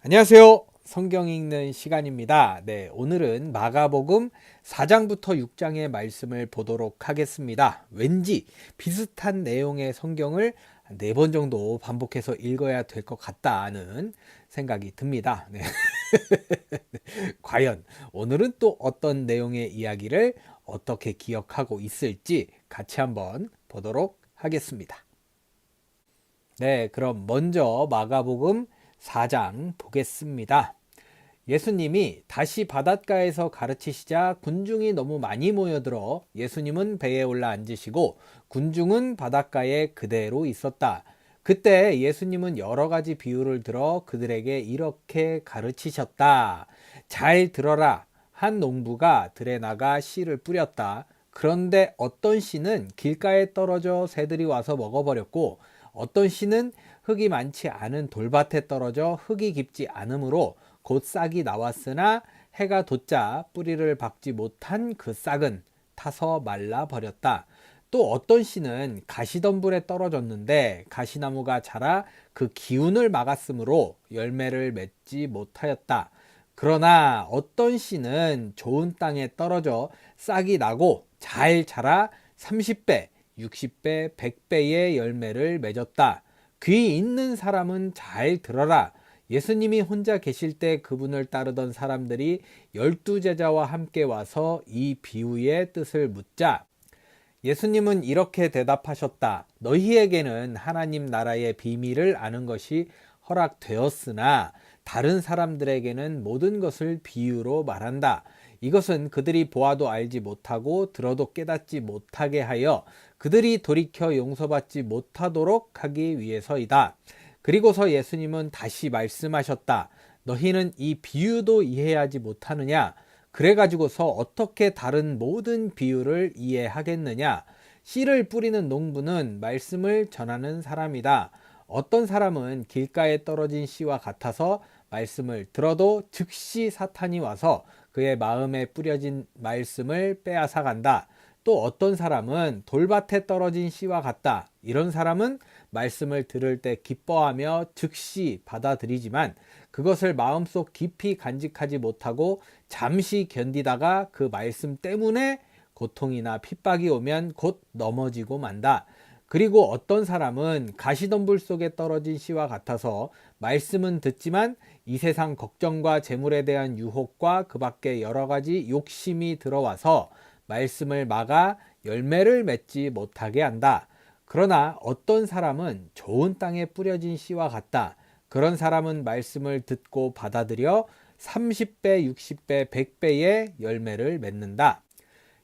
안녕하세요. 성경 읽는 시간입니다. 네, 오늘은 마가복음 4장부터 6장의 말씀을 보도록 하겠습니다. 왠지 비슷한 내용의 성경을 4번 정도 반복해서 읽어야 될 것 같다는 생각이 듭니다. 네. 과연 오늘은 또 어떤 내용의 이야기를 어떻게 기억하고 있을지 같이 한번 보도록 하겠습니다. 네, 그럼 먼저 마가복음 4장 보겠습니다. 예수님이 다시 바닷가에서 가르치시자 군중이 너무 많이 모여들어 예수님은 배에 올라 앉으시고 군중은 바닷가에 그대로 있었다. 그때 예수님은 여러 가지 비유를 들어 그들에게 이렇게 가르치셨다. 잘 들어라. 한 농부가 들에 나가 씨를 뿌렸다. 그런데 어떤 씨는 길가에 떨어져 새들이 와서 먹어버렸고 어떤 씨는 흙이 많지 않은 돌밭에 떨어져 흙이 깊지 않으므로 곧 싹이 나왔으나 해가 돋자 뿌리를 박지 못한 그 싹은 타서 말라 버렸다. 또 어떤 씨는 가시덤불에 떨어졌는데 가시나무가 자라 그 기운을 막았으므로 열매를 맺지 못하였다. 그러나 어떤 씨는 좋은 땅에 떨어져 싹이 나고 잘 자라 30배, 60배, 100배의 열매를 맺었다. 귀 있는 사람은 잘 들어라. 예수님이 혼자 계실 때 그분을 따르던 사람들이 12제자와 함께 와서 이 비유의 뜻을 묻자 예수님은 이렇게 대답하셨다. 너희에게는 하나님 나라의 비밀을 아는 것이 허락되었으나 다른 사람들에게는 모든 것을 비유로 말한다. 이것은 그들이 보아도 알지 못하고 들어도 깨닫지 못하게 하여 그들이 돌이켜 용서받지 못하도록 하기 위해서이다. 그리고서 예수님은 다시 말씀하셨다. 너희는 이 비유도 이해하지 못하느냐? 그래가지고서 어떻게 다른 모든 비유를 이해하겠느냐? 씨를 뿌리는 농부는 말씀을 전하는 사람이다. 어떤 사람은 길가에 떨어진 씨와 같아서 말씀을 들어도 즉시 사탄이 와서 그의 마음에 뿌려진 말씀을 빼앗아 간다. 또 어떤 사람은 돌밭에 떨어진 씨와 같다. 이런 사람은 말씀을 들을 때 기뻐하며 즉시 받아들이지만 그것을 마음속 깊이 간직하지 못하고 잠시 견디다가 그 말씀 때문에 고통이나 핍박이 오면 곧 넘어지고 만다. 그리고 어떤 사람은 가시덤불 속에 떨어진 씨와 같아서 말씀은 듣지만 이 세상 걱정과 재물에 대한 유혹과 그 밖에 여러 가지 욕심이 들어와서 말씀을 막아 열매를 맺지 못하게 한다. 그러나 어떤 사람은 좋은 땅에 뿌려진 씨와 같다. 그런 사람은 말씀을 듣고 받아들여 30배, 60배, 100배의 열매를 맺는다.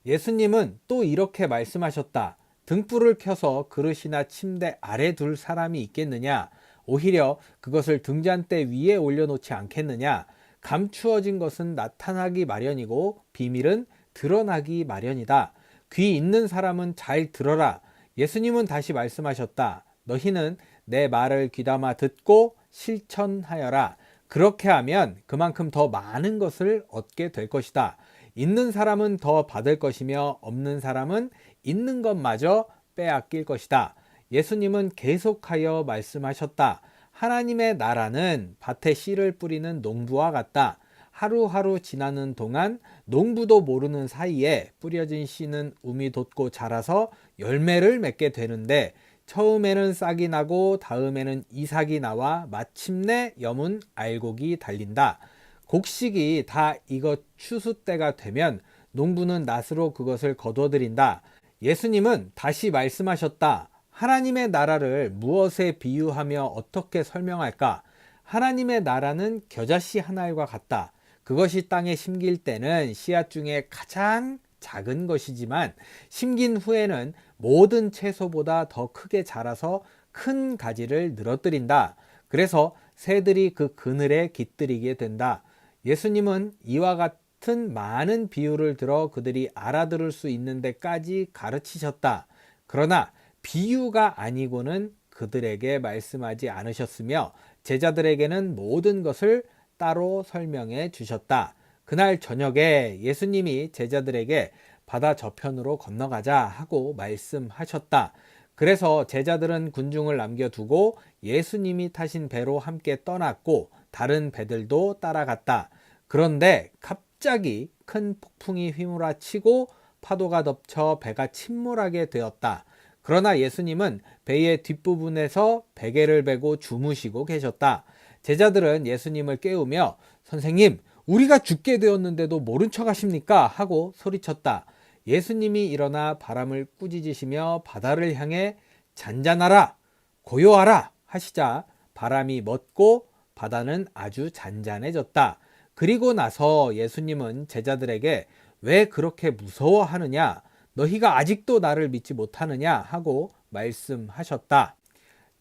예수님은 또 이렇게 말씀하셨다. 등불을 켜서 그릇이나 침대 아래 둘 사람이 있겠느냐? 오히려 그것을 등잔대 위에 올려놓지 않겠느냐? 감추어진 것은 나타나기 마련이고 비밀은 드러나기 마련이다. 귀 있는 사람은 잘 들어라. 예수님은 다시 말씀하셨다. 너희는 내 말을 귀담아 듣고 실천하여라. 그렇게 하면 그만큼 더 많은 것을 얻게 될 것이다. 있는 사람은 더 받을 것이며 없는 사람은 있는 것마저 빼앗길 것이다. 예수님은 계속하여 말씀하셨다. 하나님의 나라는 밭에 씨를 뿌리는 농부와 같다. 하루하루 지나는 동안 농부도 모르는 사이에 뿌려진 씨는 움이 돋고 자라서 열매를 맺게 되는데 처음에는 싹이 나고 다음에는 이삭이 나와 마침내 여문 알곡이 달린다. 곡식이 다 익어 추수 때가 되면 농부는 낫으로 그것을 거둬들인다. 예수님은 다시 말씀하셨다. 하나님의 나라를 무엇에 비유하며 어떻게 설명할까? 하나님의 나라는 겨자씨 한 알과 같다. 그것이 땅에 심길 때는 씨앗 중에 가장 작은 것이지만 심긴 후에는 모든 채소보다 더 크게 자라서 큰 가지를 늘어뜨린다. 그래서 새들이 그 그늘에 깃들이게 된다. 예수님은 이와 같은 많은 비유를 들어 그들이 알아들을 수 있는 데까지 가르치셨다. 그러나 비유가 아니고는 그들에게 말씀하지 않으셨으며 제자들에게는 모든 것을 따로 설명해 주셨다. 그날 저녁에 예수님이 제자들에게 바다 저편으로 건너가자 하고 말씀하셨다. 그래서 제자들은 군중을 남겨두고 예수님이 타신 배로 함께 떠났고 다른 배들도 따라갔다. 그런데 갑자기 큰 폭풍이 휘몰아치고 파도가 덮쳐 배가 침몰하게 되었다. 그러나 예수님은 배의 뒷부분에서 베개를 베고 주무시고 계셨다. 제자들은 예수님을 깨우며 선생님, 우리가 죽게 되었는데도 모른 척 하십니까? 하고 소리쳤다. 예수님이 일어나 바람을 꾸짖으시며 바다를 향해 잔잔하라, 고요하라 하시자 바람이 멎고 바다는 아주 잔잔해졌다. 그리고 나서 예수님은 제자들에게 왜 그렇게 무서워하느냐? 너희가 아직도 나를 믿지 못하느냐? 하고 말씀하셨다.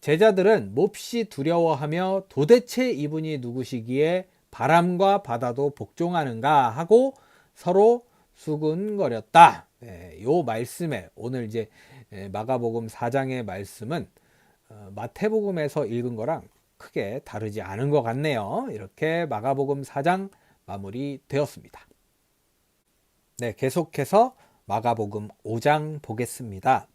제자들은 몹시 두려워하며 도대체 이분이 누구시기에 바람과 바다도 복종하는가 하고 서로 수군거렸다. 요 말씀에 오늘 이제 마가복음 4장의 말씀은 마태복음에서 읽은 거랑 크게 다르지 않은 것 같네요. 이렇게 마가복음 4장 마무리되었습니다. 네, 계속해서 마가복음 5장 보겠습니다.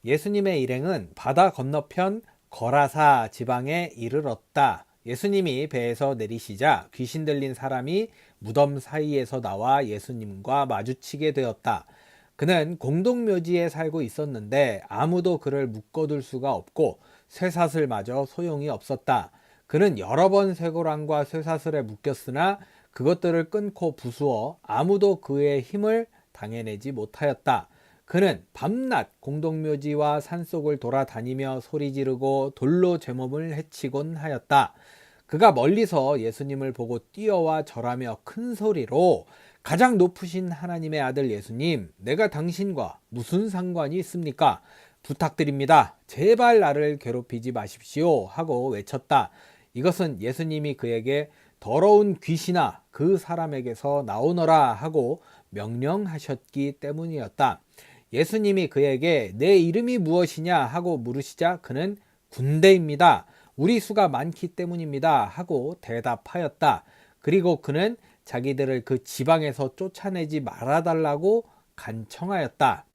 예수님의 일행은 바다 건너편 거라사 지방에 이르렀다. 예수님이 배에서 내리시자 귀신 들린 사람이 무덤 사이에서 나와 예수님과 마주치게 되었다. 그는 공동묘지에 살고 있었는데 아무도 그를 묶어둘 수가 없고 쇠사슬마저 소용이 없었다. 그는 여러 번 쇠고랑과 쇠사슬에 묶였으나 그것들을 끊고 부수어 아무도 그의 힘을 당해내지 못하였다. 그는 밤낮 공동묘지와 산속을 돌아다니며 소리 지르고 돌로 제몸을 해치곤 하였다. 그가 멀리서 예수님을 보고 뛰어와 절하며 큰 소리로 가장 높으신 하나님의 아들 예수님, 내가 당신과 무슨 상관이 있습니까? 부탁드립니다. 제발 나를 괴롭히지 마십시오. 하고 외쳤다. 이것은 예수님이 그에게 더러운 귀신아 그 사람에게서 나오너라 하고 명령하셨기 때문이었다. 예수님이 그에게 내 이름이 무엇이냐 하고 물으시자 그는 군대입니다. 우리 수가 많기 때문입니다. 하고 대답하였다. 그리고 그는 자기들을 그 지방에서 쫓아내지 말아달라고 간청하였다.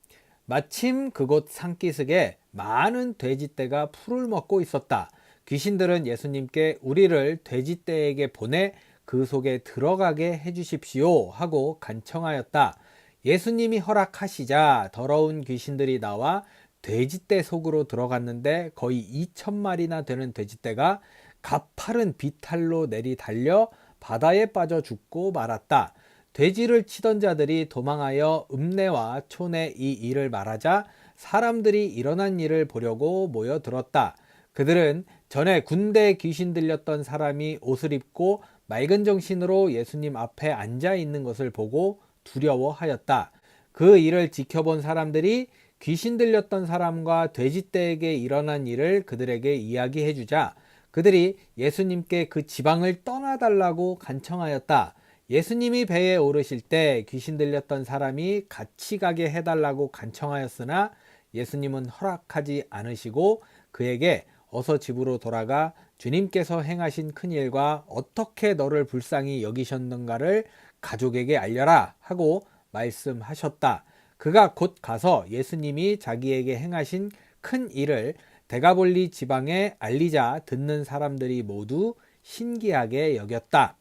마침 그곳 산기슭에 많은 돼지떼가 풀을 먹고 있었다. 귀신들은 예수님께 우리를 돼지떼에게 보내 그 속에 들어가게 해주십시오 하고 간청하였다. 예수님이 허락하시자 더러운 귀신들이 나와 돼지떼 속으로 들어갔는데 거의 2,000마리나 되는 돼지떼가 가파른 비탈로 내리달려 바다에 빠져 죽고 말았다. 돼지를 치던 자들이 도망하여 읍내와 촌에 이 일을 말하자 사람들이 일어난 일을 보려고 모여들었다. 그들은 전에 군대에 귀신 들렸던 사람이 옷을 입고 맑은 정신으로 예수님 앞에 앉아 있는 것을 보고 두려워하였다. 그 일을 지켜본 사람들이 귀신 들렸던 사람과 돼지떼에게 일어난 일을 그들에게 이야기해 주자 그들이 예수님께 그 지방을 떠나달라고 간청하였다. 예수님이 배에 오르실 때 귀신 들렸던 사람이 같이 가게 해달라고 간청하였으나 예수님은 허락하지 않으시고 그에게 어서 집으로 돌아가 주님께서 행하신 큰일과 어떻게 너를 불쌍히 여기셨는가를 가족에게 알려라 하고 말씀하셨다. 그가 곧 가서 예수님이 자기에게 행하신 큰 일을 데가볼리 지방에 알리자 듣는 사람들이 모두 신기하게 여겼다.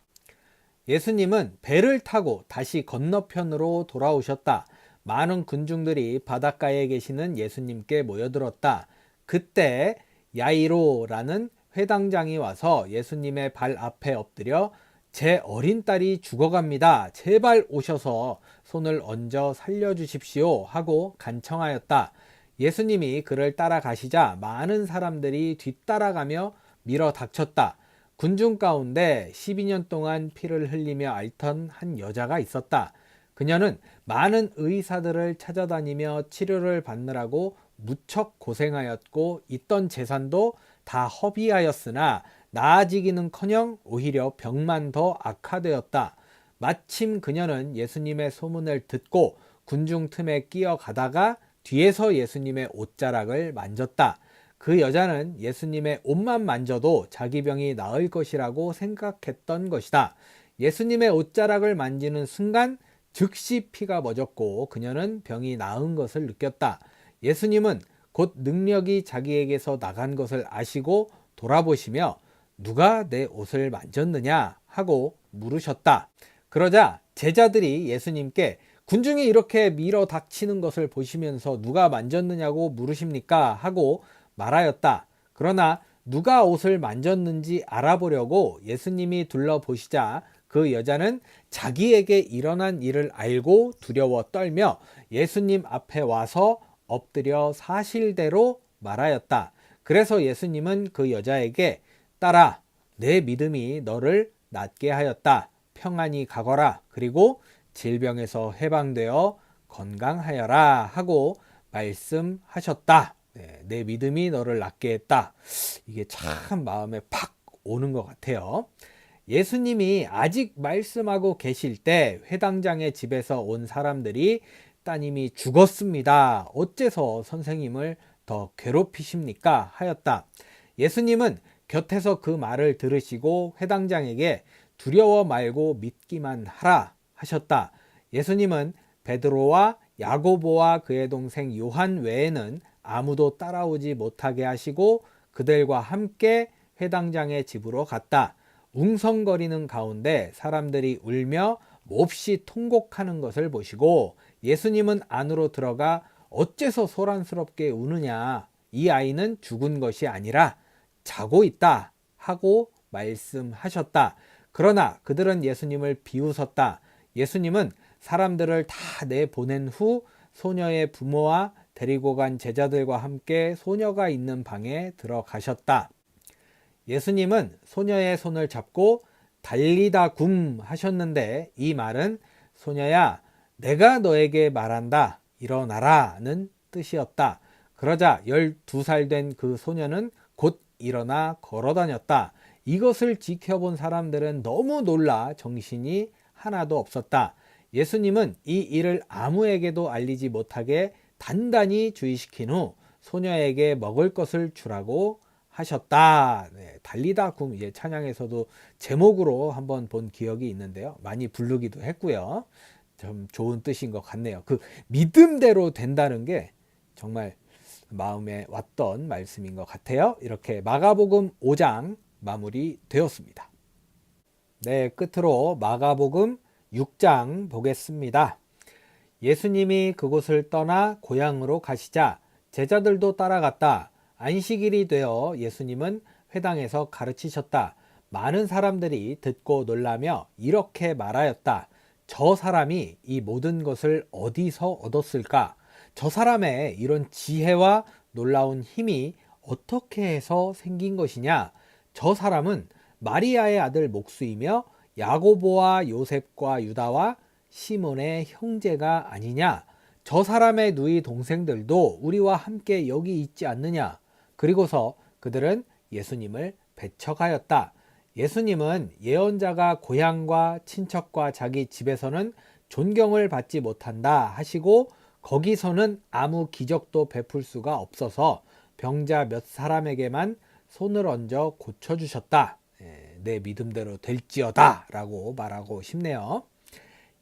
예수님은 배를 타고 다시 건너편으로 돌아오셨다. 많은 군중들이 바닷가에 계시는 예수님께 모여들었다. 그때 야이로라는 회당장이 와서 예수님의 발 앞에 엎드려 제 어린 딸이 죽어갑니다. 제발 오셔서 손을 얹어 살려주십시오 하고 간청하였다. 예수님이 그를 따라가시자 많은 사람들이 뒤따라가며 밀어 닥쳤다. 군중 가운데 12년 동안 피를 흘리며 앓던 한 여자가 있었다. 그녀는 많은 의사들을 찾아다니며 치료를 받느라고 무척 고생하였고 있던 재산도 다 허비하였으나 나아지기는커녕 오히려 병만 더 악화되었다. 마침 그녀는 예수님의 소문을 듣고 군중 틈에 끼어가다가 뒤에서 예수님의 옷자락을 만졌다. 그 여자는 예수님의 옷만 만져도 자기 병이 나을 것이라고 생각했던 것이다. 예수님의 옷자락을 만지는 순간 즉시 피가 멎었고 그녀는 병이 나은 것을 느꼈다. 예수님은 곧 능력이 자기에게서 나간 것을 아시고 돌아보시며 누가 내 옷을 만졌느냐 하고 물으셨다. 그러자 제자들이 예수님께 군중이 이렇게 밀어 닥치는 것을 보시면서 누가 만졌느냐고 물으십니까? 하고 말하였다. 그러나 누가 옷을 만졌는지 알아보려고 예수님이 둘러보시자 그 여자는 자기에게 일어난 일을 알고 두려워 떨며 예수님 앞에 와서 엎드려 사실대로 말하였다. 그래서 예수님은 그 여자에게 딸아, 내 믿음이 너를 낫게 하였다. 평안히 가거라. 그리고 질병에서 해방되어 건강하여라 하고 말씀하셨다. 내 믿음이 너를 낫게 했다. 이게 참 마음에 팍 오는 것 같아요. 예수님이 아직 말씀하고 계실 때 회당장의 집에서 온 사람들이 따님이 죽었습니다. 어째서 선생님을 더 괴롭히십니까? 하였다. 예수님은 곁에서 그 말을 들으시고 회당장에게 두려워 말고 믿기만 하라 하셨다. 예수님은 베드로와 야고보와 그의 동생 요한 외에는 아무도 따라오지 못하게 하시고 그들과 함께 회당장의 집으로 갔다. 웅성거리는 가운데 사람들이 울며 몹시 통곡하는 것을 보시고 예수님은 안으로 들어가 어째서 소란스럽게 우느냐, 이 아이는 죽은 것이 아니라 자고 있다 하고 말씀하셨다. 그러나 그들은 예수님을 비웃었다. 예수님은 사람들을 다 내보낸 후 소녀의 부모와 데리고 간 제자들과 함께 소녀가 있는 방에 들어가셨다. 예수님은 소녀의 손을 잡고 달리다 굼 하셨는데 이 말은 소녀야 내가 너에게 말한다 일어나라는 뜻이었다. 그러자 12살 된 그 소녀는 곧 일어나 걸어다녔다. 이것을 지켜본 사람들은 너무 놀라 정신이 하나도 없었다. 예수님은 이 일을 아무에게도 알리지 못하게 단단히 주의시킨 후 소녀에게 먹을 것을 주라고 하셨다. 달리다 굼 이제 찬양에서도 제목으로 한번 본 기억이 있는데요. 많이 부르기도 했고요. 좀 좋은 뜻인 것 같네요. 그 믿음대로 된다는 게 정말 마음에 왔던 말씀인 것 같아요. 이렇게 마가복음 5장 마무리 되었습니다. 네, 끝으로 마가복음 6장 보겠습니다. 예수님이 그곳을 떠나 고향으로 가시자 제자들도 따라갔다. 안식일이 되어 예수님은 회당에서 가르치셨다. 많은 사람들이 듣고 놀라며 이렇게 말하였다. 저 사람이 이 모든 것을 어디서 얻었을까? 저 사람의 이런 지혜와 놀라운 힘이 어떻게 해서 생긴 것이냐? 저 사람은 마리아의 아들 목수이며 야고보와 요셉과 유다와 시몬의 형제가 아니냐? 저 사람의 누이 동생들도 우리와 함께 여기 있지 않느냐? 그리고서 그들은 예수님을 배척하였다. 예수님은 예언자가 고향과 친척과 자기 집에서는 존경을 받지 못한다 하시고 거기서는 아무 기적도 베풀 수가 없어서 병자 몇 사람에게만 손을 얹어 고쳐주셨다. 내 믿음대로 될지어다 라고 말하고 싶네요.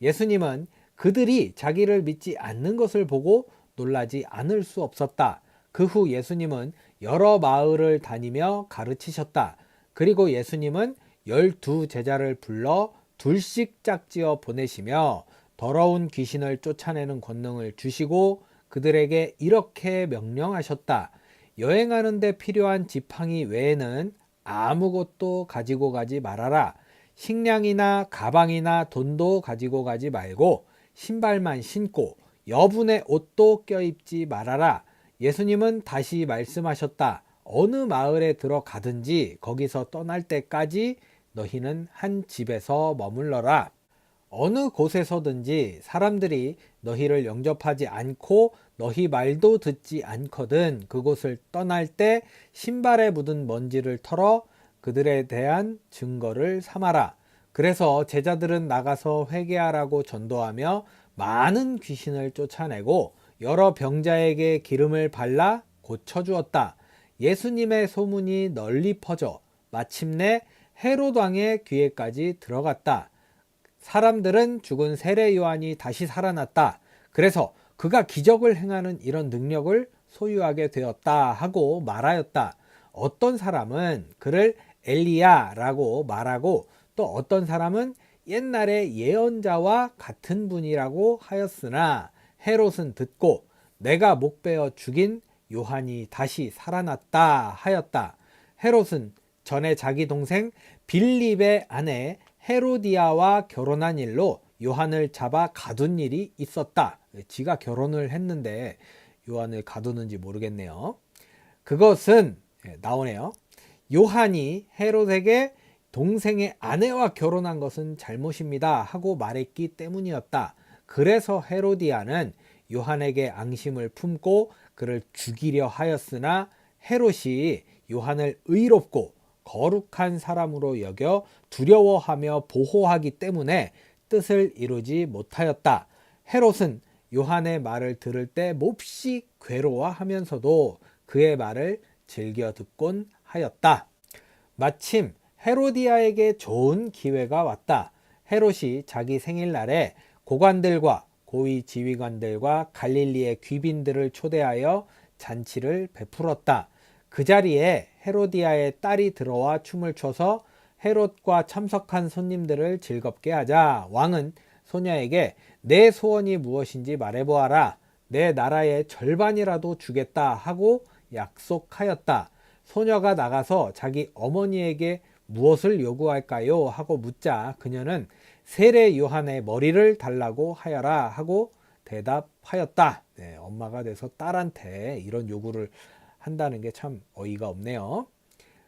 예수님은 그들이 자기를 믿지 않는 것을 보고 놀라지 않을 수 없었다. 그 후 예수님은 여러 마을을 다니며 가르치셨다. 그리고 예수님은 12제자를 불러 둘씩 짝지어 보내시며 더러운 귀신을 쫓아내는 권능을 주시고 그들에게 이렇게 명령하셨다. 여행하는 데 필요한 지팡이 외에는 아무것도 가지고 가지 말아라. 식량이나 가방이나 돈도 가지고 가지 말고 신발만 신고 여분의 옷도 껴입지 말아라. 예수님은 다시 말씀하셨다. 어느 마을에 들어가든지 거기서 떠날 때까지 너희는 한 집에서 머물러라. 어느 곳에서든지 사람들이 너희를 영접하지 않고 너희 말도 듣지 않거든 그곳을 떠날 때 신발에 묻은 먼지를 털어 그들에 대한 증거를 삼아라. 그래서 제자들은 나가서 회개하라고 전도하며 많은 귀신을 쫓아내고 여러 병자에게 기름을 발라 고쳐주었다. 예수님의 소문이 널리 퍼져 마침내 헤롯 왕의 귀에까지 들어갔다. 사람들은 죽은 세례 요한이 다시 살아났다. 그래서 그가 기적을 행하는 이런 능력을 소유하게 되었다 하고 말하였다. 어떤 사람은 그를 엘리야라고 말하고 또 어떤 사람은 옛날에 예언자와 같은 분이라고 하였으나 헤롯은 듣고 내가 목베어 죽인 요한이 다시 살아났다 하였다. 헤롯은 전에 자기 동생 빌립의 아내 헤로디아와 결혼한 일로 요한을 잡아 가둔 일이 있었다. 지가 결혼을 했는데 요한을 가두는지 모르겠네요. 그것은 나오네요. 요한이 헤롯에게 동생의 아내와 결혼한 것은 잘못입니다 하고 말했기 때문이었다. 그래서 헤로디아는 요한에게 앙심을 품고 그를 죽이려 하였으나 헤롯이 요한을 의롭고 거룩한 사람으로 여겨 두려워하며 보호하기 때문에 뜻을 이루지 못하였다. 헤롯은 요한의 말을 들을 때 몹시 괴로워하면서도 그의 말을 즐겨 듣곤 하였다. 마침 헤로디아에게 좋은 기회가 왔다. 헤롯이 자기 생일날에 고관들과 고위 지휘관들과 갈릴리의 귀빈들을 초대하여 잔치를 베풀었다. 그 자리에 헤로디아의 딸이 들어와 춤을 춰서 헤롯과 참석한 손님들을 즐겁게 하자 왕은 소녀에게 내 소원이 무엇인지 말해보아라. 내 나라의 절반이라도 주겠다 하고 약속하였다. 소녀가 나가서 자기 어머니에게 무엇을 요구할까요? 하고 묻자 그녀는 세례 요한의 머리를 달라고 하여라 하고 대답하였다. 네, 엄마가 돼서 딸한테 이런 요구를 한다는 게 참 어이가 없네요.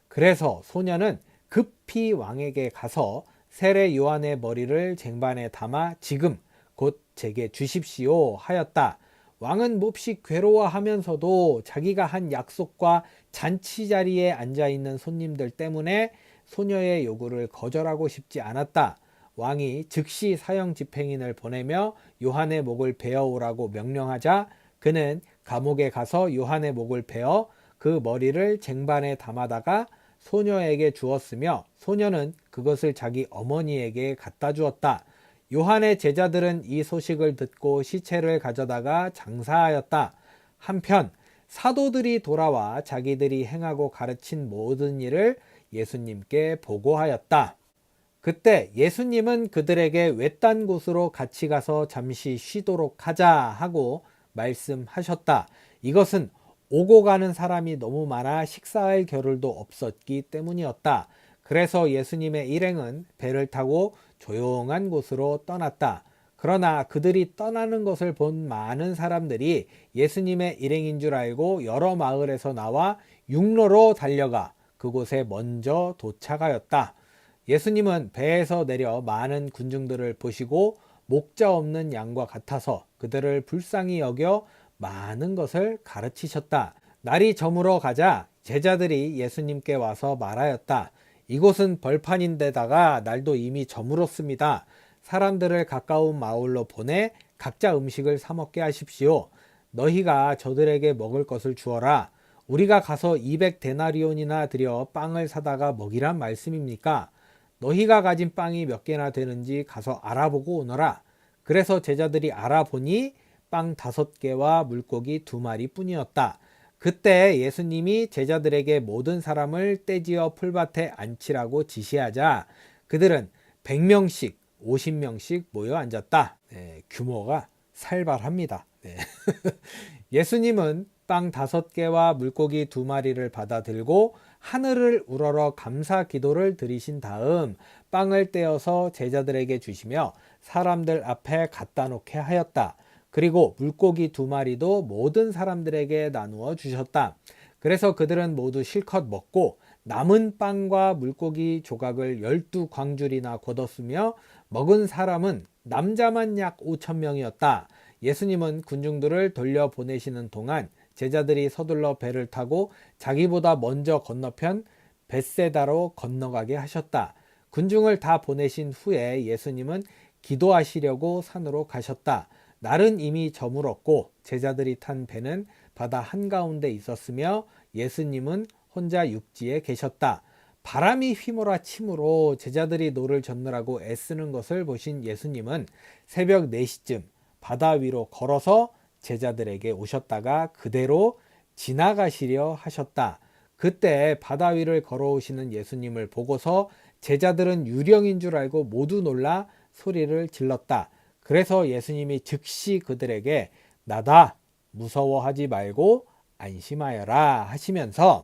그래서 소녀는 급히 왕에게 가서 세례 요한의 머리를 쟁반에 담아 지금 곧 제게 주십시오 하였다. 왕은 몹시 괴로워하면서도 자기가 한 약속과 잔치 자리에 앉아 있는 손님들 때문에 소녀의 요구를 거절하고 싶지 않았다. 왕이 즉시 사형 집행인을 보내며 요한의 목을 베어 오라고 명령하자 그는 감옥에 가서 요한의 목을 베어 그 머리를 쟁반에 담아다가 소녀에게 주었으며 소녀는 그것을 자기 어머니에게 갖다 주었다. 요한의 제자들은 이 소식을 듣고 시체를 가져다가 장사하였다. 한편 사도들이 돌아와 자기들이 행하고 가르친 모든 일을 예수님께 보고하였다. 그때 예수님은 그들에게 외딴 곳으로 같이 가서 잠시 쉬도록 하자 하고 말씀하셨다. 이것은 오고 가는 사람이 너무 많아 식사할 겨를도 없었기 때문이었다. 그래서 예수님의 일행은 배를 타고 조용한 곳으로 떠났다. 그러나 그들이 떠나는 것을 본 많은 사람들이 예수님의 일행인 줄 알고 여러 마을에서 나와 육로로 달려가 그곳에 먼저 도착하였다. 예수님은 배에서 내려 많은 군중들을 보시고 목자 없는 양과 같아서 그들을 불쌍히 여겨 많은 것을 가르치셨다. 날이 저물어 가자 제자들이 예수님께 와서 말하였다. 이곳은 벌판인데다가 날도 이미 저물었습니다. 사람들을 가까운 마을로 보내 각자 음식을 사 먹게 하십시오. 너희가 저들에게 먹을 것을 주어라. 우리가 가서 200데나리온이나 들여 빵을 사다가 먹이란 말씀입니까? 너희가 가진 빵이 몇 개나 되는지 가서 알아보고 오너라. 그래서 제자들이 알아보니 빵 5개와 물고기 2마리 뿐이었다. 그때 예수님이 제자들에게 모든 사람을 떼지어 풀밭에 앉히라고 지시하자 그들은 100명씩 50명씩 모여 앉았다. 네, 규모가 살벌합니다. 네. 예수님은 빵 5개와 물고기 2마리를 받아 들고 하늘을 우러러 감사 기도를 드리신 다음 빵을 떼어서 제자들에게 주시며 사람들 앞에 갖다 놓게 하였다. 그리고 물고기 2마리도 모든 사람들에게 나누어 주셨다. 그래서 그들은 모두 실컷 먹고 남은 빵과 물고기 조각을 12광줄이나 거뒀으며 먹은 사람은 남자만 약 5,000명이었다. 예수님은 군중들을 돌려보내시는 동안 제자들이 서둘러 배를 타고 자기보다 먼저 건너편 벳세다로 건너가게 하셨다. 군중을 다 보내신 후에 예수님은 기도하시려고 산으로 가셨다. 날은 이미 저물었고 제자들이 탄 배는 바다 한가운데 있었으며 예수님은 혼자 육지에 계셨다. 바람이 휘몰아치므로 제자들이 노를 젓느라고 애쓰는 것을 보신 예수님은 새벽 4시쯤 바다 위로 걸어서 제자들에게 오셨다가 그대로 지나가시려 하셨다. 그때 바다 위를 걸어오시는 예수님을 보고서 제자들은 유령인 줄 알고 모두 놀라 소리를 질렀다. 그래서 예수님이 즉시 그들에게 나다, 무서워하지 말고 안심하여라 하시면서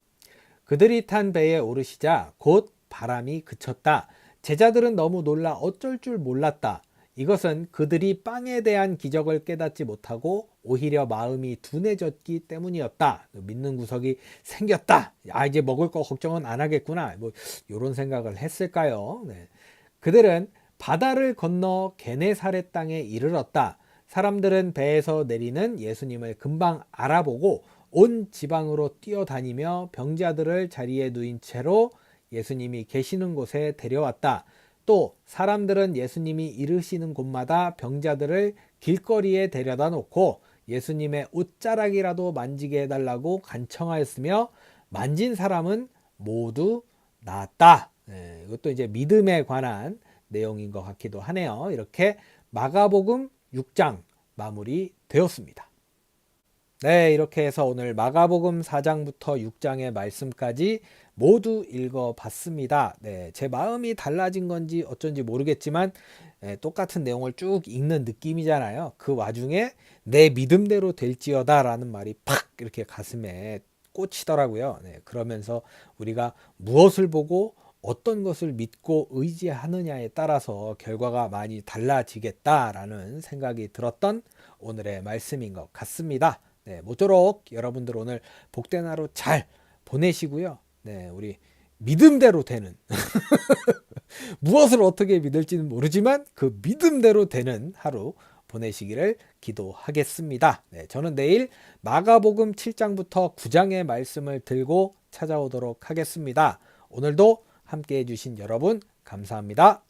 그들이 탄 배에 오르시자 곧 바람이 그쳤다. 제자들은 너무 놀라 어쩔 줄 몰랐다. 이것은 그들이 빵에 대한 기적을 깨닫지 못하고 오히려 마음이 둔해졌기 때문이었다. 믿는 구석이 생겼다. 이제 먹을 거 걱정은 안 하겠구나. 이런 생각을 했을까요? 네. 그들은 바다를 건너 게네사렛 땅에 이르렀다. 사람들은 배에서 내리는 예수님을 금방 알아보고 온 지방으로 뛰어다니며 병자들을 자리에 누인 채로 예수님이 계시는 곳에 데려왔다. 또 사람들은 예수님이 이르시는 곳마다 병자들을 길거리에 데려다 놓고 예수님의 옷자락이라도 만지게 해달라고 간청하였으며 만진 사람은 모두 나았다. 네, 이것도 이제 믿음에 관한 내용인 것 같기도 하네요. 이렇게 마가복음 6장 마무리되었습니다. 네, 이렇게 해서 오늘 마가복음 4장부터 6장의 말씀까지 모두 읽어봤습니다. 네, 제 마음이 달라진 건지 어쩐지 모르겠지만 똑같은 내용을 쭉 읽는 느낌이잖아요. 그 와중에 내 믿음대로 될지어다 라는 말이 팍 이렇게 가슴에 꽂히더라고요. 네, 그러면서 우리가 무엇을 보고 어떤 것을 믿고 의지하느냐에 따라서 결과가 많이 달라지겠다라는 생각이 들었던 오늘의 말씀인 것 같습니다. 네, 모쪼록 여러분들 오늘 복된 하루 잘 보내시고요. 네, 우리 믿음대로 되는 무엇을 어떻게 믿을지는 모르지만 그 믿음대로 되는 하루 보내시기를 기도하겠습니다. 네, 저는 내일 마가복음 7장부터 9장의 말씀을 들고 찾아오도록 하겠습니다. 오늘도 함께 해주신 여러분 감사합니다.